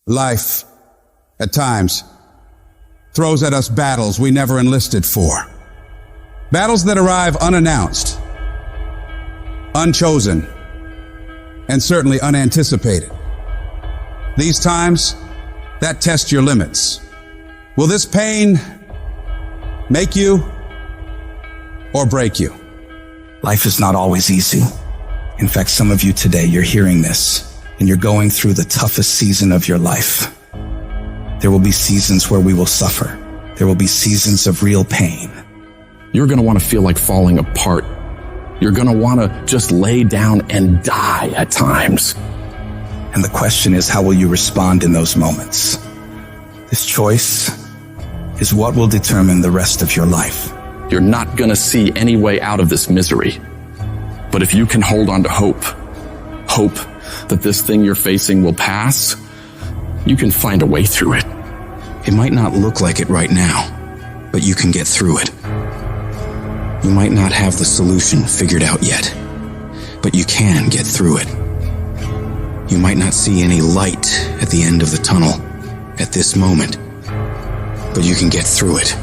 Life, at times, throws at us battles we never enlisted for. Battles that arrive unannounced, unchosen, and certainly unanticipated. These times, that test your limits. Will this pain make you or break you? Life is not always easy. In fact, some of you today, you're hearing this and you're going through the toughest season of your life. There will be seasons where we will suffer. There will be seasons of real pain. You're going to want to feel like falling apart. You're going to want to just lay down and die at times. And the question is, how will you respond in those moments? This choice is what will determine the rest of your life. You're not going to see any way out of this misery. But if you can hold on to hope that this thing you're facing will pass, you can find a way through it. It might not look like it right now, but you can get through it. You might not have the solution figured out yet, but you can get through it. You might not see any light at the end of the tunnel at this moment, but you can get through it.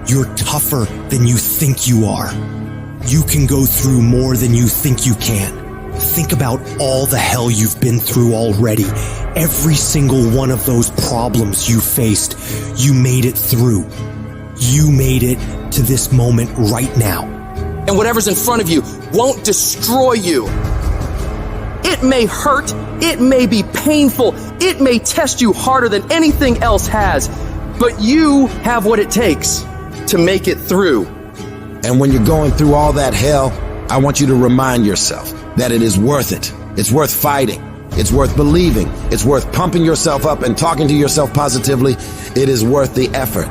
You're tougher than you think you are. You can go through more than you think you can. Think about all the hell you've been through already. Every single one of those problems you faced, you made it through. You made it to this moment right now. And whatever's in front of you won't destroy you. It may hurt, it may be painful, it may test you harder than anything else has, but you have what it takes to make it through. And when you're going through all that hell, I want you to remind yourself that it is worth it. It's worth fighting. It's worth believing. It's worth pumping yourself up and talking to yourself positively. It is worth the effort.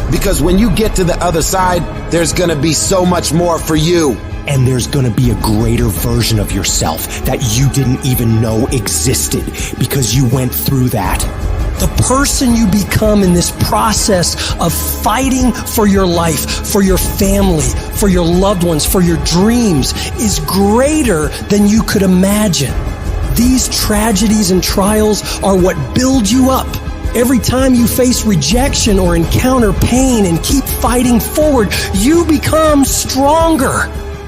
Because when you get to the other side, there's going to be so much more for you. And there's going to be a greater version of yourself that you didn't even know existed because you went through that. The person you become in this process of fighting for your life, for your family, for your loved ones, for your dreams is greater than you could imagine. These tragedies and trials are what build you up. Every time you face rejection or encounter pain and keep fighting forward, you become stronger.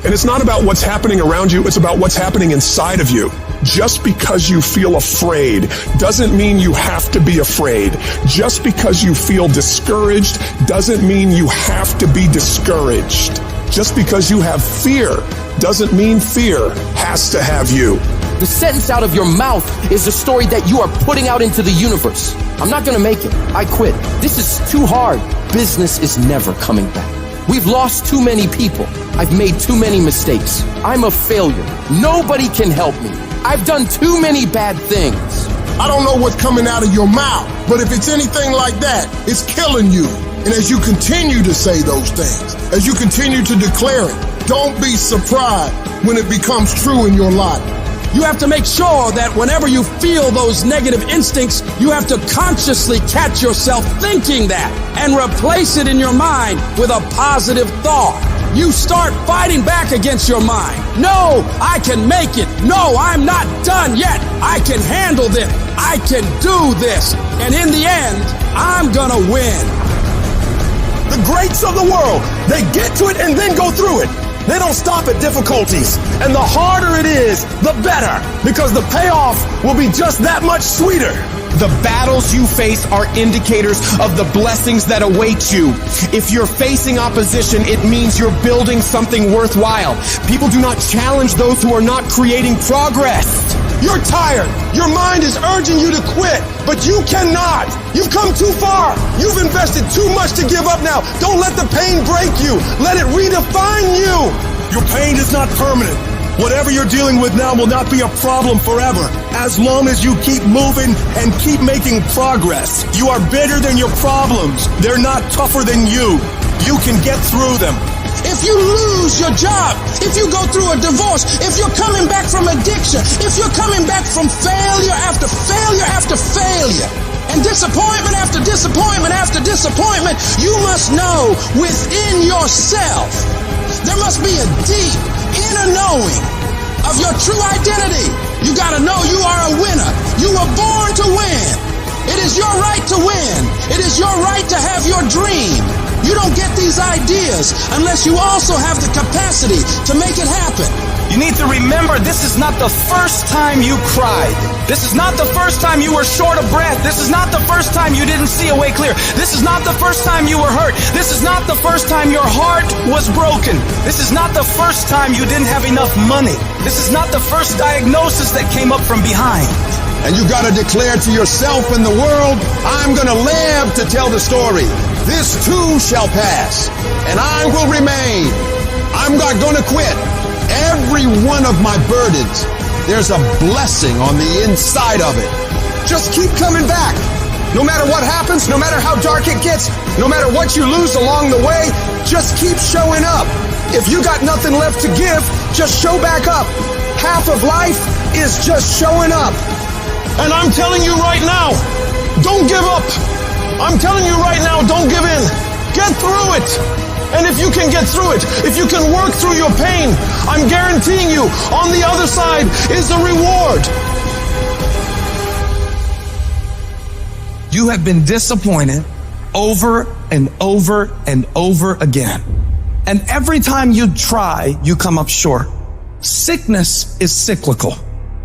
And it's not about what's happening around you, it's about what's happening inside of you. Just because you feel afraid doesn't mean you have to be afraid. Just because you feel discouraged doesn't mean you have to be discouraged. Just because you have fear doesn't mean fear has to have you. The sentence out of your mouth is a story that you are putting out into the universe. I'm not gonna make it. I quit. This is too hard. Business is never coming back. We've lost too many people. I've made too many mistakes. I'm a failure. Nobody can help me. I've done too many bad things. I don't know what's coming out of your mouth, but if it's anything like that, it's killing you. And as you continue to say those things, as you continue to declare it, don't be surprised when it becomes true in your life. You have to make sure that whenever you feel those negative instincts, you have to consciously catch yourself thinking that and replace it in your mind with a positive thought. You start fighting back against your mind. No, I can make it. No, I'm not done yet. I can handle this. I can do this. And in the end, I'm gonna win. The greats of the world, they get to it and then go through it. They don't stop at difficulties. And the harder it is, the better, because the payoff will be just that much sweeter. The battles you face are indicators of the blessings that await you. If you're facing opposition, it means you're building something worthwhile. People do not challenge those who are not creating progress. You're tired. Your mind is urging you to quit, but you cannot. You've come too far. You've invested too much to give up now. Don't let the pain break you. Let it redefine you. Your pain is not permanent. Whatever you're dealing with now will not be a problem forever, as long as you keep moving and keep making progress. You are bigger than your problems. They're not tougher than you. You can get through them. If you lose your job, if you go through a divorce, if you're coming back from addiction, if you're coming back from failure after failure after failure, and disappointment after disappointment after disappointment, you must know within yourself, there must be a deep inner knowing of your true identity. You gotta know you are a winner. You were born to win. is your right to win. It is your right to have your dream. You don't get these ideas unless you also have the capacity to make it happen. You need to remember, this is not the first time you cried. This is not the first time you were short of breath. This is not the first time you didn't see a way clear. This is not the first time you were hurt. This is not the first time your heart was broken. This is not the first time you didn't have enough money. This is not the first diagnosis that came up from behind. And you gotta declare to yourself and the world, I'm gonna live to tell the story. This too shall pass, and I will remain. I'm not gonna quit. Every one of my burdens, there's a blessing on the inside of it. Just keep coming back. No matter what happens, no matter how dark it gets, no matter what you lose along the way, just keep showing up. If you got nothing left to give, just show back up. Half of life is just showing up. And I'm telling you right now, don't give up. I'm telling you right now, don't give in. Get through it. And if you can get through it, if you can work through your pain, I'm guaranteeing you, on the other side is a reward. You have been disappointed over and over and over again. And every time you try, you come up short. Sickness is cyclical.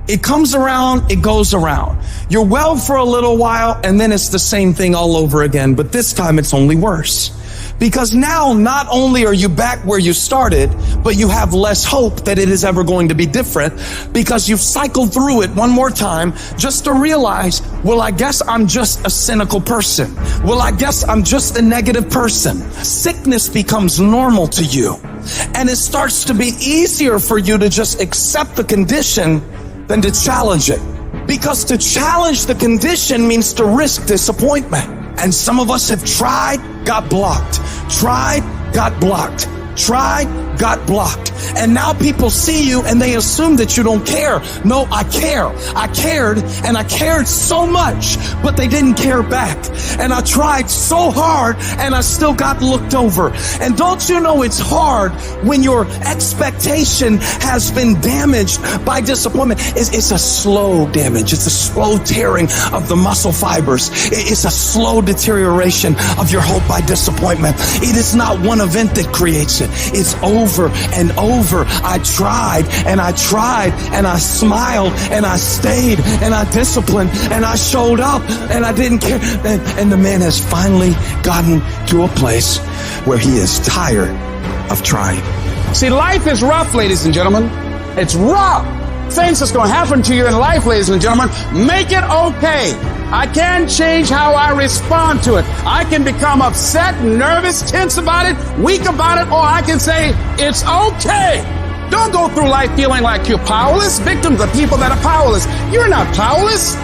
It comes around, it goes around. You're well for a little while, and then it's the same thing all over again, but this time it's only worse. Because now not only are you back where you started, but you have less hope that it is ever going to be different because you've cycled through it one more time just to realize, well, I guess I'm just a cynical person. Well, I guess I'm just a negative person. Sickness becomes normal to you, and it starts to be easier for you to just accept the condition than to challenge it. Because to challenge the condition means to risk disappointment. And some of us have tried, got blocked. Tried, got blocked. Tried, got blocked. And now people see you and they assume that you don't care. No, I care. I cared, and I cared so much, but they didn't care back. And I tried so hard and I still got looked over. And don't you know it's hard when your expectation has been damaged by disappointment? It's a slow damage. It's a slow tearing of the muscle fibers. It's a slow deterioration of your hope by disappointment. It is not one event that creates it. It's over and over. I tried and I tried and I smiled and I stayed and I disciplined and I showed up and I didn't care. And the man has finally gotten to a place where he is tired of trying. See, life is rough, ladies and gentlemen. It's rough. Things that's going to happen to you in life, ladies and gentlemen, make it okay. I can change how I respond to it. I can become upset, nervous, tense about it, weak about it, or I can say, it's okay. Don't go through life feeling like you're powerless. Victims are people that are powerless. You're not powerless.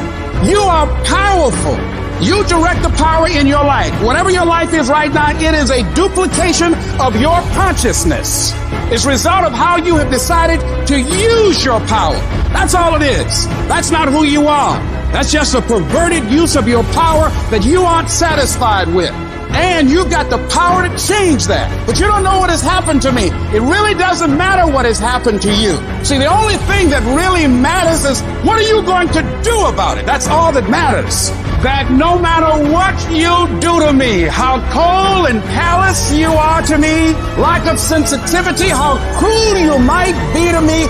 You are powerful. You direct the power in your life. Whatever your life is right now, it is a duplication of your consciousness. It's a result of how you have decided to use your power. That's all it is. That's not who you are. That's just a perverted use of your power that you aren't satisfied with. And you've got the power to change that. But you don't know what has happened to me. It really doesn't matter what has happened to you. See, the only thing that really matters is what are you going to do about it? That's all that matters. That no matter what you do to me, how cold and callous you are to me, lack of sensitivity, how cruel you might be to me,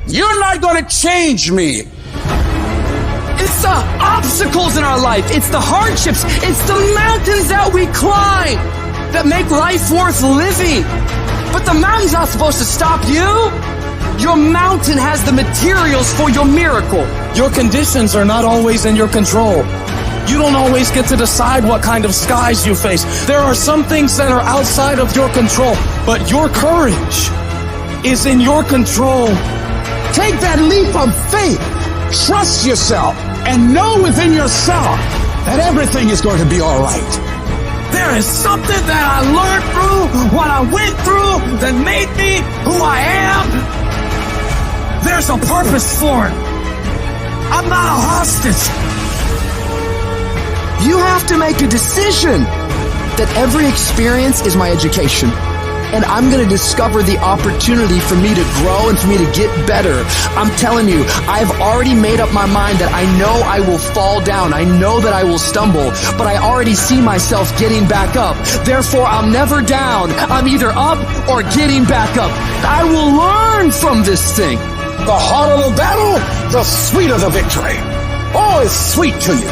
you're not going to change me. It's the obstacles in our life. It's the hardships. It's the mountains that we climb that make life worth living. But the mountain's not supposed to stop you. Your mountain has the materials for your miracle. Your conditions are not always in your control. You don't always get to decide what kind of skies you face. There are some things that are outside of your control, but your courage is in your control. Take that leap of faith. Trust yourself and know within yourself that everything is going to be all right. There is something that I learned through what I went through that made me who I am. There's a purpose for it. I'm not a hostage. You have to make a decision that every experience is my education. and I'm going to discover the opportunity for me to grow and for me to get better. I'm telling you, I've already made up my mind that I know I will fall down. I know that I will stumble, but I already see myself getting back up. Therefore, I'm never down. I'm either up or getting back up. I will learn from this thing. The harder the battle, the sweeter the victory. Oh, it's sweet to you.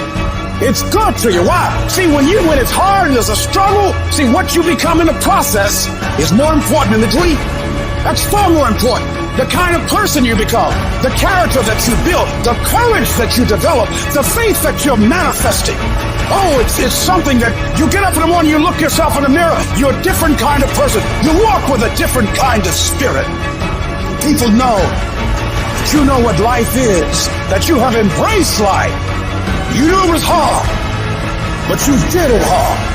It's good to you. Why? See, when it's hard and there's a struggle, see, what you become in the process is more important than the dream. That's far more important. The kind of person you become, the character that you build, the courage that you develop, the faith that you're manifesting. Oh, it's something that you get up in the morning, you look yourself in the mirror, you're a different kind of person. You walk with a different kind of spirit. People know that you know what life is, that you have embraced life. You knew it was hard, but you did it hard.